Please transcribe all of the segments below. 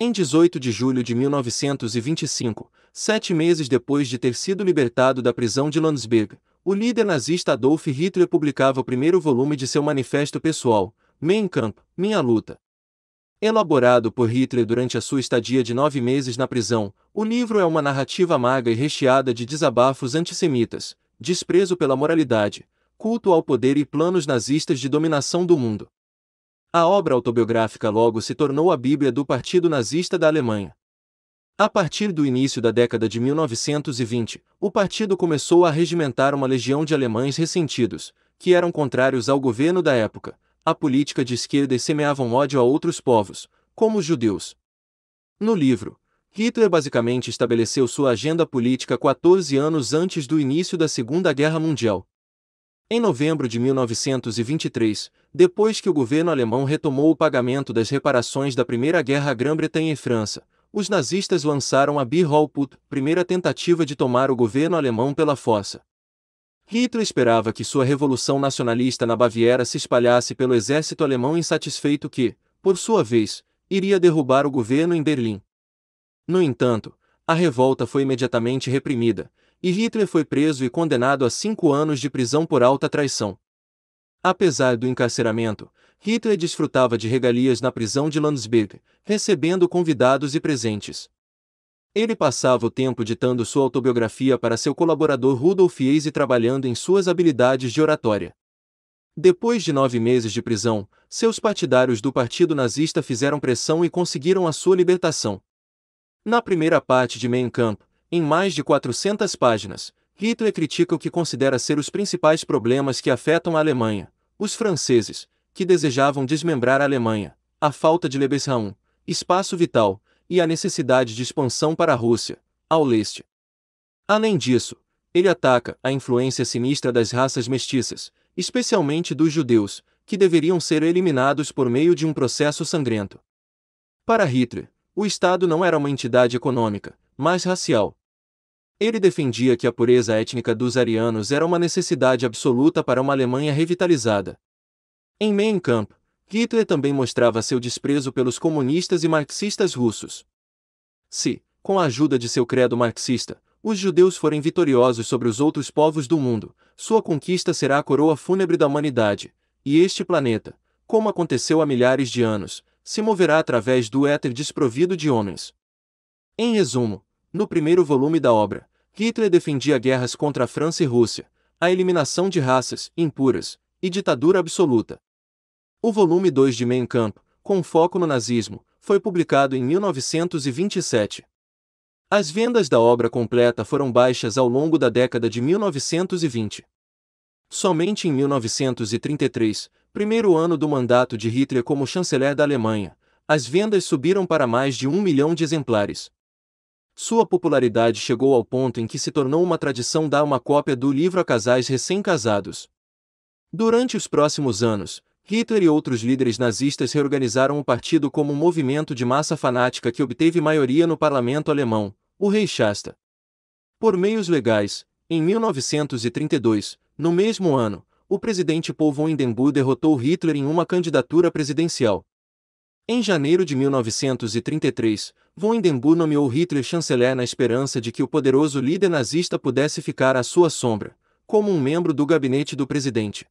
Em 18 de julho de 1925, 7 meses depois de ter sido libertado da prisão de Landsberg, o líder nazista Adolf Hitler publicava o primeiro volume de seu manifesto pessoal, Mein Kampf, Minha Luta. Elaborado por Hitler durante a sua estadia de 9 meses na prisão, o livro é uma narrativa amarga e recheada de desabafos antissemitas, desprezo pela moralidade, culto ao poder e planos nazistas de dominação do mundo. A obra autobiográfica logo se tornou a Bíblia do Partido Nazista da Alemanha. A partir do início da década de 1920, o partido começou a regimentar uma legião de alemães ressentidos, que eram contrários ao governo da época, à política de esquerda e semeavam ódio a outros povos, como os judeus. No livro, Hitler basicamente estabeleceu sua agenda política 14 anos antes do início da Segunda Guerra Mundial. Em novembro de 1923, depois que o governo alemão retomou o pagamento das reparações da Primeira Guerra à Grã-Bretanha e França, os nazistas lançaram a Beerholput, primeira tentativa de tomar o governo alemão pela força. Hitler esperava que sua revolução nacionalista na Baviera se espalhasse pelo exército alemão insatisfeito que, por sua vez, iria derrubar o governo em Berlim. No entanto, a revolta foi imediatamente reprimida, e Hitler foi preso e condenado a 5 anos de prisão por alta traição. Apesar do encarceramento, Hitler desfrutava de regalias na prisão de Landsberg, recebendo convidados e presentes. Ele passava o tempo ditando sua autobiografia para seu colaborador Rudolf Hess e trabalhando em suas habilidades de oratória. Depois de 9 meses de prisão, seus partidários do Partido Nazista fizeram pressão e conseguiram a sua libertação. Na primeira parte de Mein Kampf, em mais de 400 páginas, Hitler critica o que considera ser os principais problemas que afetam a Alemanha: os franceses, que desejavam desmembrar a Alemanha, a falta de Lebensraum, espaço vital, e a necessidade de expansão para a Rússia, ao leste. Além disso, ele ataca a influência sinistra das raças mestiças, especialmente dos judeus, que deveriam ser eliminados por meio de um processo sangrento. Para Hitler, o Estado não era uma entidade econômica, mas racial. Ele defendia que a pureza étnica dos arianos era uma necessidade absoluta para uma Alemanha revitalizada. Em Mein Kampf, Hitler também mostrava seu desprezo pelos comunistas e marxistas russos. Se, com a ajuda de seu credo marxista, os judeus forem vitoriosos sobre os outros povos do mundo, sua conquista será a coroa fúnebre da humanidade, e este planeta, como aconteceu há milhares de anos, se moverá através do éter desprovido de homens. Em resumo, no primeiro volume da obra, Hitler defendia guerras contra a França e Rússia, a eliminação de raças impuras e ditadura absoluta. O volume 2 de Mein Kampf, com foco no nazismo, foi publicado em 1927. As vendas da obra completa foram baixas ao longo da década de 1920. Somente em 1933, primeiro ano do mandato de Hitler como chanceler da Alemanha, as vendas subiram para mais de 1 milhão de exemplares. Sua popularidade chegou ao ponto em que se tornou uma tradição dar uma cópia do livro a casais recém-casados. Durante os próximos anos, Hitler e outros líderes nazistas reorganizaram o partido como um movimento de massa fanática que obteve maioria no parlamento alemão, o Reichstag. Por meios legais, em 1932, no mesmo ano, o presidente Paul von Hindenburg derrotou Hitler em uma candidatura presidencial. Em janeiro de 1933, von Hindenburg nomeou Hitler chanceler na esperança de que o poderoso líder nazista pudesse ficar à sua sombra, como um membro do gabinete do presidente.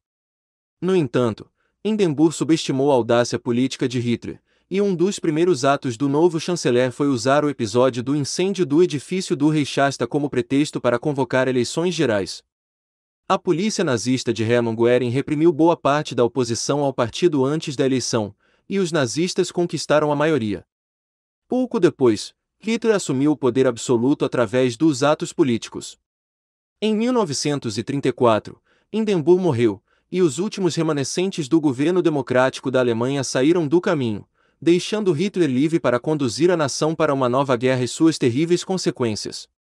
No entanto, Hindenburg subestimou a audácia política de Hitler, e um dos primeiros atos do novo chanceler foi usar o episódio do incêndio do edifício do Reichstag como pretexto para convocar eleições gerais. A polícia nazista de Hermann Göring reprimiu boa parte da oposição ao partido antes da eleição, e os nazistas conquistaram a maioria. Pouco depois, Hitler assumiu o poder absoluto através dos atos políticos. Em 1934, Hindenburg morreu, e os últimos remanescentes do governo democrático da Alemanha saíram do caminho, deixando Hitler livre para conduzir a nação para uma nova guerra e suas terríveis consequências.